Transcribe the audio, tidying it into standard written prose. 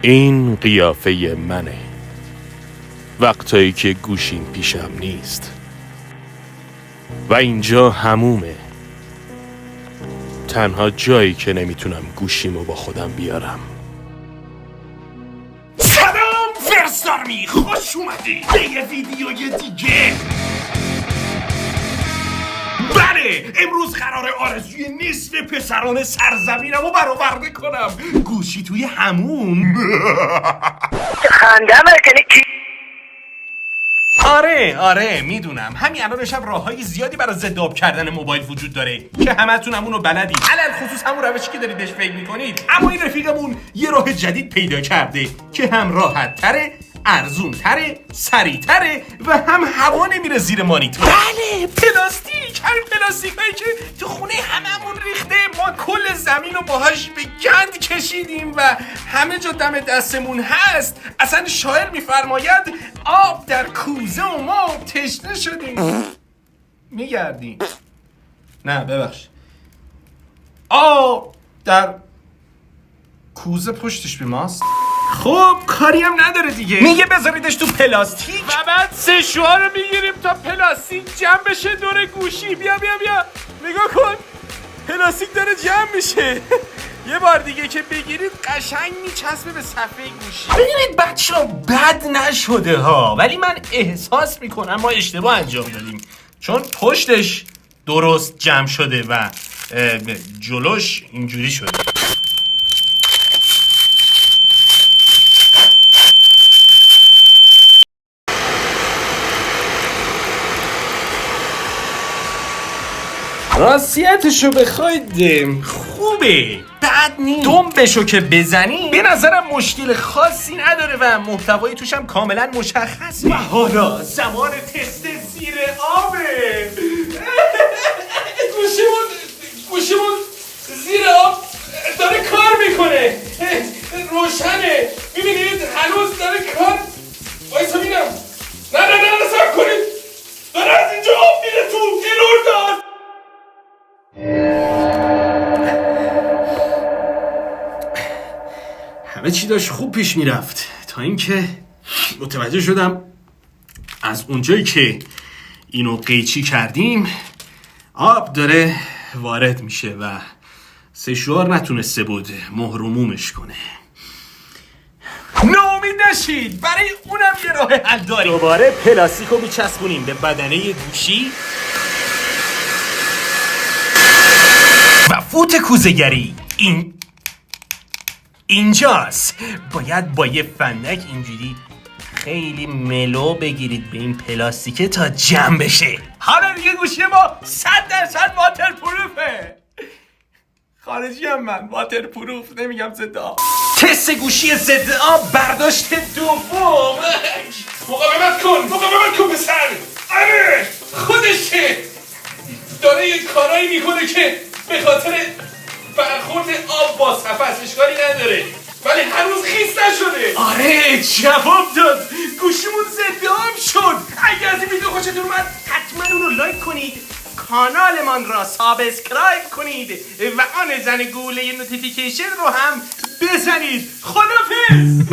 این قیافه منه وقتایی که گوشیم پیشم نیست و اینجا حمومه، تنها جایی که نمیتونم گوشیمو با خودم بیارم. سلام فرستارمی، خوش اومدی به یه ویدیوی دیگه. بله، امروز قراره آرزوی نصف پسران سرزمینمو برآورده کنم. گوشی توی حموم. خندم کنی. آره میدونم. همین الان شب راههای زیادی برای ضد آب کردن موبایل وجود داره که همتون همونو بلدید، علل خصوص همون روشی که دارید بهش فکر میکنید. اما این رفیقمون یه راه جدید پیدا کرده که هم راحت تره، ارزون تره، سریع تره و هم هوا نمیره زیر مانیتور. بله، پلاستیک. همین پلاستیک هایی که تو خونه هممون ریخته. ما کل زمین رو باهاش به گند کشیدیم و همه جا دم دستمون هست. اصلا شاعر میفرماید آب در کوزه و ما تشنه شدیم میگردیم. نه ببخش، آب در کوزه پشتش به ماست. خب کاری هم نداره دیگه، میگه بذاریدش تو پلاستیک و بعد سشوار رو میگیریم تا پلاستیک جمع بشه دور گوشی. بیا نگاه کن، پلاستیک داره جمع میشه. یه بار دیگه که بگیرید قشنگ میچسبه به صفحه گوشی. ببینید بچه‌ها، بد نشده ها، ولی من احساس میکنم ما اشتباه انجام دادیم، چون پشتش درست جمع شده و جلوش اینجوری شده. راستیتشو بخواید خوبه، بد نیست. دمبشو که بزنی به نظرم مشکل خاصی نداره و محتوایی توش هم کاملا مشخصه. و حالا زمان تست زیر آبه. گوشیمون زیر آب داره کار میکنه، روشنه. میبینید هنوز داره کار. وایسا بینم. نه صبر کنید، داره از اینجا آب میره تو. ایرور داد. همه چی داشت خوب پیش میرفت تا اینکه متوجه شدم از اونجایی که اینو قیچی کردیم آب داره وارد میشه و سشوار نتونسته بود مهرمومش کنه. ناامید نشید، برای اونم یه راه حل داریم. دوباره پلاستیکو میچسبونیم به بدنه گوشی و فوت کوزه‌گری اینجاست. باید با یه فندک اینجوری خیلی ملو بگیرید به این پلاستیکه تا جمع بشه. حالا دیگه گوشی ما 100% واترپروفه. خارجی هم من، واترپروف نمیگم ضد آب. تست گوشی ضد آب برداشت دوم. مقاومت کن پسر. آره خودشه، داره یه کارایی میکنه که به خاطر برخورد آب با صفحه اشکالی نداره، ولی هنوز خیس نشده. آره جواب داد، گوشیمون ضد آب شد. اگه از این ویدیو خوشتون اومد حتما اون رو لایک کنید، کانالمان را سابسکرایب کنید و آن زن گوله نوتیفیکیشن رو هم بزنید. خدافظ.